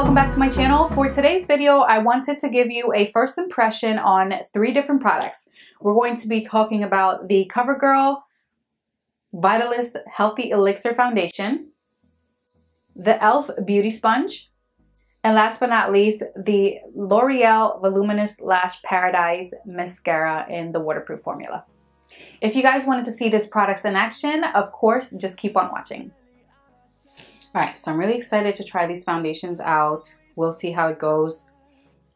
welcome back to my channel. For today's video, I wanted to give you a first impression on 3 different products. We're going to be talking about the CoverGirl Vitalist Healthy Elixir Foundation, the e.l.f. Beauty Sponge, and last but not least, the Loreal Voluminous Lash Paradise Mascara in the waterproof formula. If you guys wanted to see this products in action, of course, just keep on watching. Alright, so I'm really excited to try these foundations out. We'll see how it goes.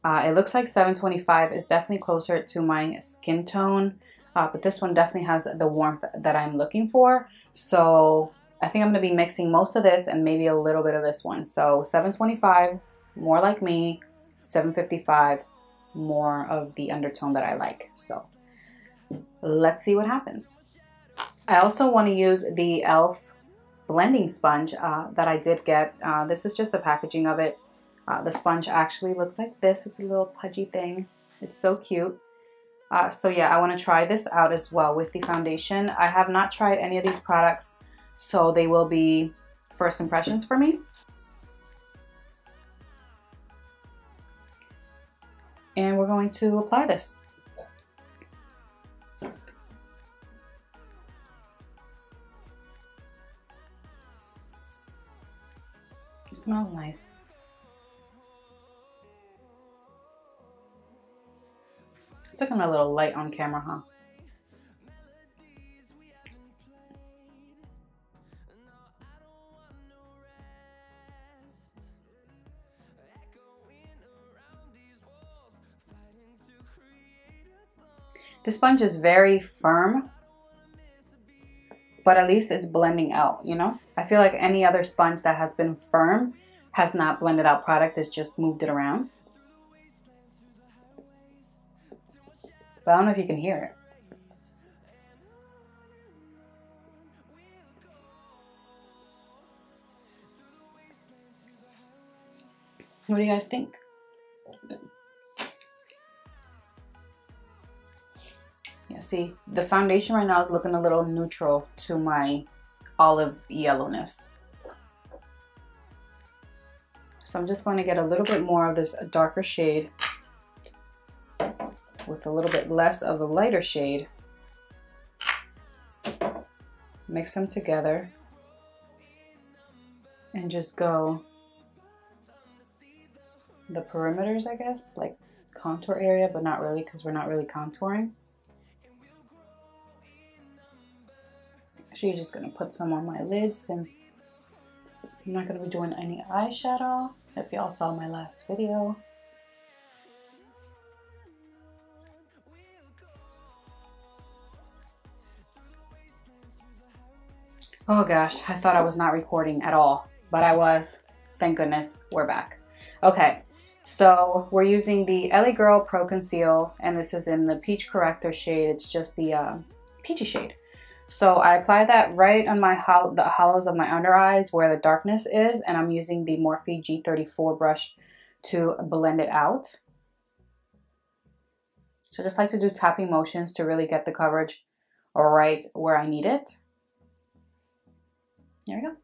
It looks like 725 is definitely closer to my skin tone, but this one definitely has the warmth that I'm looking for. So I think I'm going to be mixing most of this and maybe a little bit of this one. So 725, more like me. 755, more of the undertone that I like. So let's see what happens. I also want to use the e.l.f. blending sponge that I did get. This is just the packaging of it. The sponge actually looks like this. It's a little pudgy thing. It's so cute. So yeah, I want to try this out as well with the foundation. I have not tried any of these products, so they will be first impressions for me. And we're going to apply this. It smells nice. It's looking a little light on camera, huh? The sponge is very firm, but at least it's blending out, you know? I feel like any other sponge that has been firm has not blended out product, it's just moved it around. But I don't know if you can hear it. What do you guys think? Yeah, see, the foundation right now is looking a little neutral to my olive yellowness. So I'm just going to get a little bit more of this darker shade with a little bit less of the lighter shade. Mix them together and just go the perimeters, I guess, like contour area, but not really because we're not really contouring. Actually, just gonna put some on my lid since I'm not gonna be doing any eyeshadow. If y'all saw my last video. Oh gosh, I thought I was not recording at all, but I was. Thank goodness, we're back. Okay, so we're using the LA Girl Pro Conceal, and this is in the Peach Corrector shade. It's just the peachy shade. So I apply that right on my the hollows of my under eyes where the darkness is, and I'm using the Morphe G34 brush to blend it out. So I just like to do tapping motions to really get the coverage right where I need it. There we go.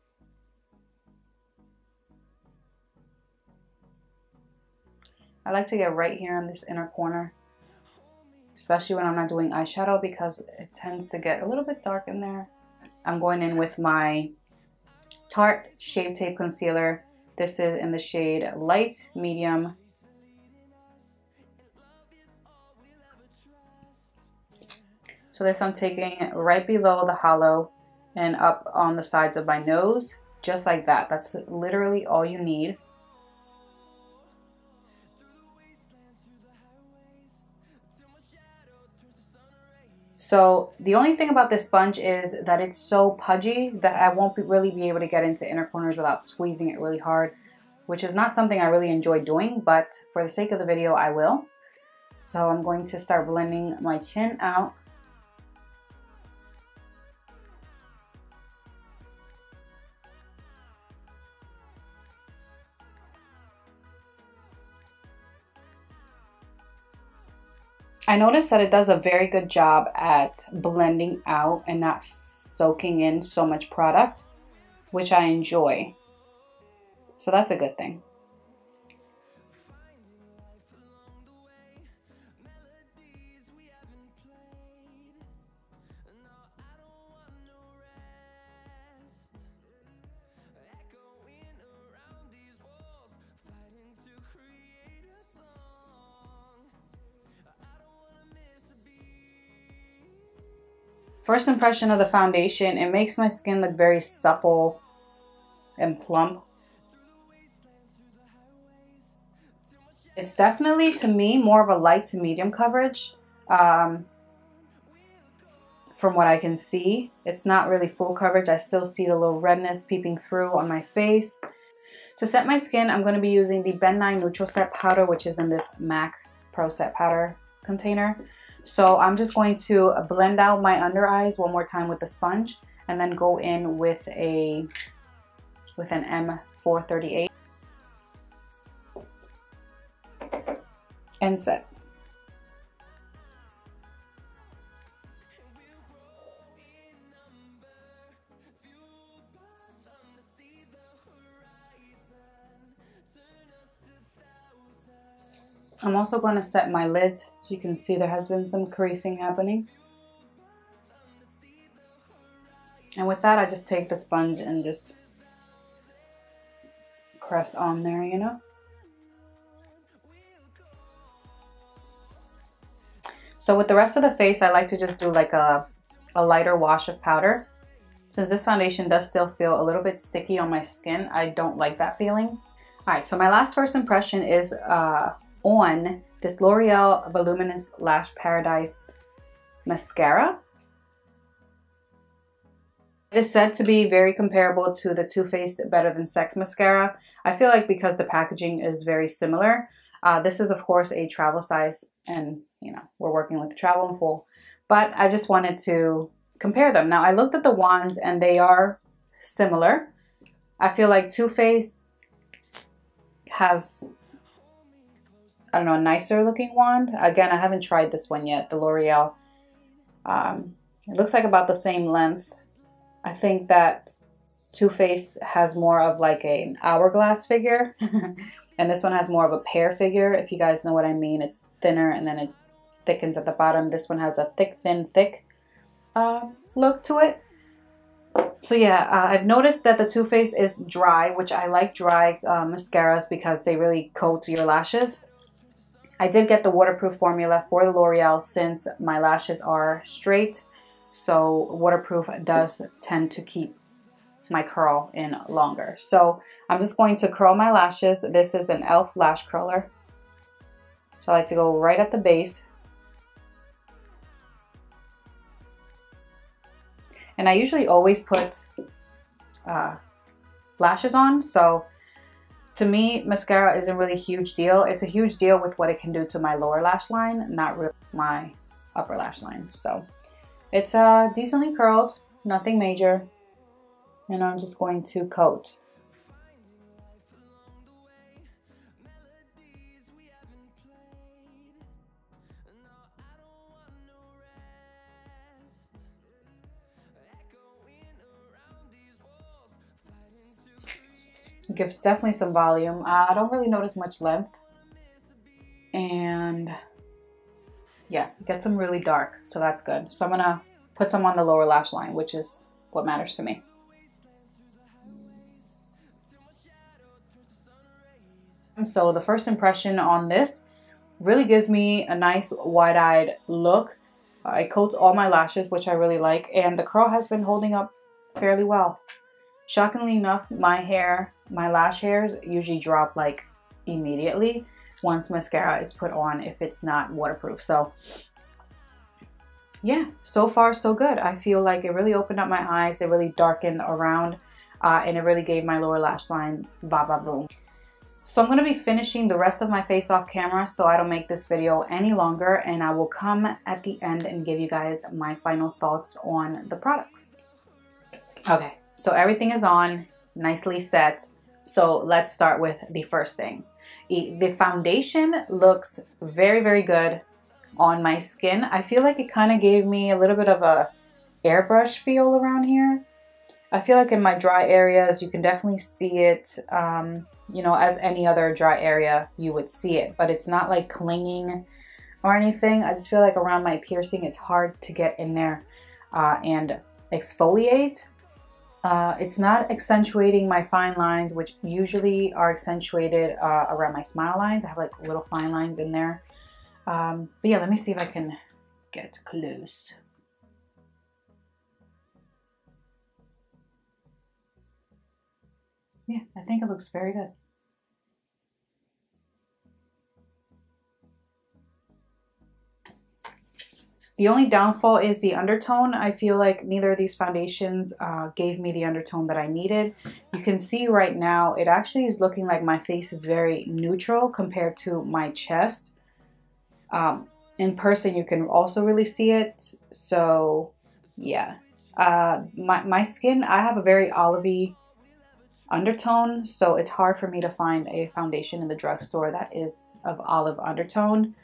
I like to get right here in this inner corner, especially when I'm not doing eyeshadow because it tends to get a little bit dark in there. I'm going in with my Tarte Shape Tape Concealer. This is in the shade Light Medium. So this I'm taking right below the hollow and up on the sides of my nose, just like that. That's literally all you need. So the only thing about this sponge is that it's so pudgy that I won't really be able to get into inner corners without squeezing it really hard, which is not something I really enjoy doing, but for the sake of the video, I will. So I'm going to start blending my chin out. I noticed that it does a very good job at blending out and not soaking in so much product, which I enjoy. So that's a good thing. First impression of the foundation, it makes my skin look very supple and plump. It's definitely, to me, more of a light to medium coverage. From what I can see, it's not really full coverage. I still see the little redness peeping through on my face. To set my skin, I'm going to be using the Nye Neutral Set Powder, which is in this MAC Pro Set Powder container. So I'm just going to blend out my under eyes one more time with the sponge, and then go in with an M438 and set. I'm also going to set my lids. As you can see, there has been some creasing happening. And with that, I just take the sponge and just press on there, you know. So with the rest of the face, I like to just do like a lighter wash of powder. Since this foundation does still feel a little bit sticky on my skin, I don't like that feeling. Alright, so my last first impression is on this L'Oreal Voluminous Lash Paradise Mascara. It is said to be very comparable to the Too Faced Better Than Sex mascara. I feel like because the packaging is very similar. This is of course a travel size, and you know, we're working with travel in full. But I just wanted to compare them. Now I looked at the wands and they are similar. I feel like Too Faced has, I don't know, a nicer looking wand. Again, I haven't tried this one yet, the L'Oreal. It looks like about the same length. I think that Too Faced has more of like an hourglass figure. And this one has more of a pear figure, if you guys know what I mean. It's thinner and then it thickens at the bottom. This one has a thick, thin, thick look to it. So yeah, I've noticed that the Too Faced is dry, which I like dry mascaras because they really coat your lashes. I did get the waterproof formula for the L'Oreal since my lashes are straight. So waterproof does tend to keep my curl in longer. So I'm just going to curl my lashes. This is an e.l.f. lash curler. So I like to go right at the base. And I usually always put lashes on. So to me, mascara isn't really a huge deal. It's a huge deal with what it can do to my lower lash line, not really my upper lash line. So it's decently curled, nothing major. And I'm just going to coat. It gives definitely some volume. I don't really notice much length. And yeah, it gets them really dark, so that's good. So I'm gonna put some on the lower lash line, which is what matters to me. So the first impression on this really gives me a nice wide-eyed look. It coats all my lashes, which I really like, and the curl has been holding up fairly well. Shockingly enough, my lash hairs usually drop like immediately once mascara is put on if it's not waterproof. So yeah, so far so good. I feel like it really opened up my eyes, it really darkened around, and it really gave my lower lash line va-va-voom. So I'm going to be finishing the rest of my face off camera so I don't make this video any longer, and I will come at the end and give you guys my final thoughts on the products. Okay, so everything is on, nicely set. So let's start with the first thing. The foundation looks very, very good on my skin. I feel like it kind of gave me a little bit of a airbrush feel around here. I feel like in my dry areas, you can definitely see it, you know, as any other dry area, you would see it, but it's not like clinging or anything. I just feel like around my piercing, it's hard to get in there and exfoliate. It's not accentuating my fine lines, which usually are accentuated around my smile lines. I have like little fine lines in there. But yeah, let me see if I can get close. Yeah, I think it looks very good. The only downfall is the undertone. I feel like neither of these foundations gave me the undertone that I needed. You can see right now, it actually is looking like my face is very neutral compared to my chest. In person, you can also really see it. So yeah, my skin, I have a very olivey undertone, so it's hard for me to find a foundation in the drugstore that is of olive undertone.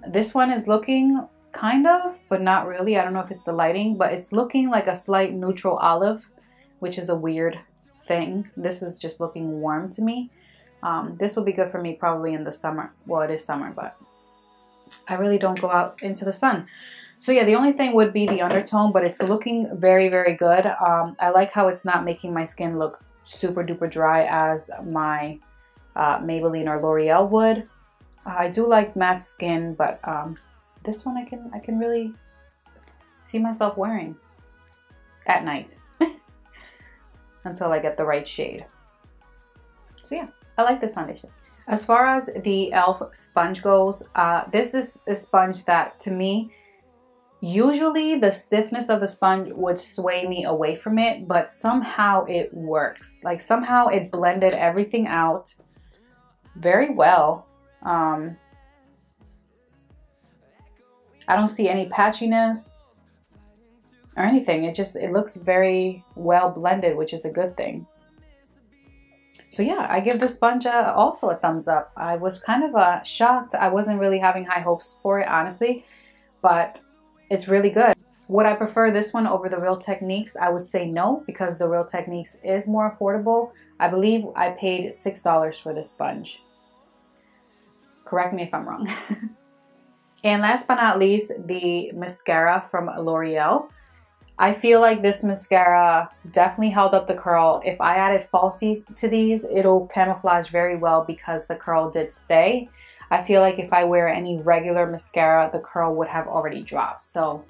This one is looking kind of, but not really. I don't know if it's the lighting, but it's looking like a slight neutral olive, which is a weird thing. This is just looking warm to me. This will be good for me probably in the summer. Well, it is summer, but I really don't go out into the sun. So yeah, the only thing would be the undertone, but it's looking very, very good. I like how it's not making my skin look super duper dry as my Maybelline or L'Oreal would. I do like matte skin, but this one I can really see myself wearing at night until I get the right shade. So yeah, I like this foundation. As far as the e.l.f. sponge goes, this is a sponge that, to me, usually the stiffness of the sponge would sway me away from it, but somehow it works. Like somehow it blended everything out very well. I don't see any patchiness or anything. It looks very well blended, which is a good thing. So yeah, I give the sponge also a thumbs up. I was kind of shocked. I wasn't really having high hopes for it, honestly, but it's really good. Would I prefer this one over the Real Techniques? I would say no, because the Real Techniques is more affordable. I believe I paid $6 for this sponge. Correct me if I'm wrong. And last but not least, the mascara from L'Oreal. I feel like this mascara definitely held up the curl. If I added falsies to these, it'll camouflage very well because the curl did stay. I feel like if I wear any regular mascara, the curl would have already dropped. So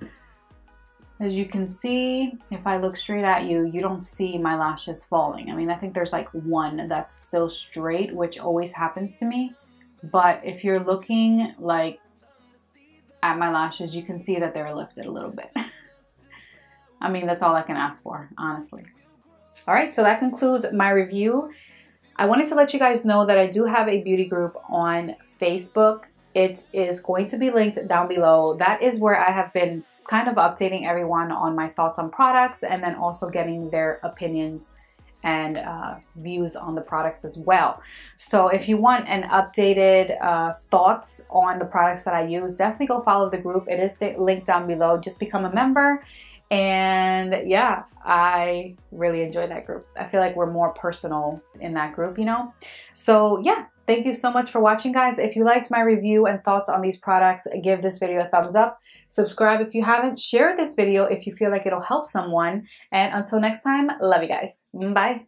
as you can see, if I look straight at you, you don't see my lashes falling. I mean, I think there's like one that's still straight, which always happens to me. But if you're looking like at my lashes, you can see that they're lifted a little bit. I mean, that's all I can ask for, honestly. All right, so that concludes my review. I wanted to let you guys know that I do have a beauty group on Facebook. It is going to be linked down below. That is where I have been kind of updating everyone on my thoughts on products, and then also getting their opinions and views on the products as well. So if you want an updated thoughts on the products that I use, definitely go follow the group. It is linked down below. Just become a member. And yeah, I really enjoy that group. I feel like we're more personal in that group, you know? So yeah, thank you so much for watching, guys. If you liked my review and thoughts on these products, give this video a thumbs up. Subscribe if you haven't. Share this video if you feel like it'll help someone. And until next time, love you guys. Bye.